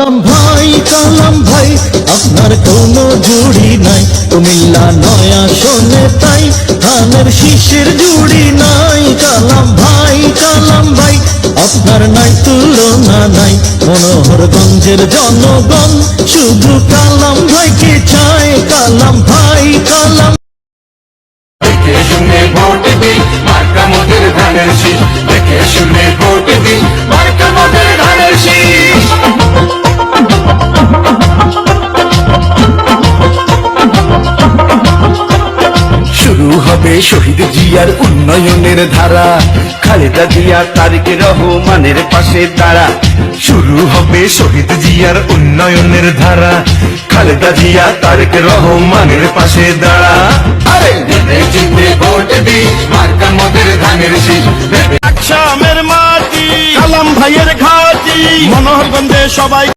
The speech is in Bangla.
কালাম ভাই আপনার কোনো জুড়ি নাই, কুমিল্লা নয়া শোনে তাই ধানের শীষের জুড়ি নাই। কালাম ভাই আপনার নাই তুলনা নাই, মনোহরগঞ্জের জনগণ শুধু কালাম ভাইকে চায়। কালাম ভাই দেখে শুনে ভোট দিন মার্কা মোদের ধানের শীষ, দেখে শুনে ভোট দিন মার্কা মোদের ধানের শীষ। শুরু হবে শহীদ জিয়ার উন্নয়নের ধারা, খালেদা জিয়া তারেক রহমানের পাশে দাঁড়া। শুরু হবে শহীদ জিয়ার উন্নয়নের ধারা, খালেদা জিয়া তারেক রহমানের পাশে দাঁড়া। আরে জিতে জিতে ভোট দি মার্কা মোদের ধানের শীষ। আমের মাটি কালাম ভাইয়ের ঘাটি, মনোহরগঞ্জে সবাই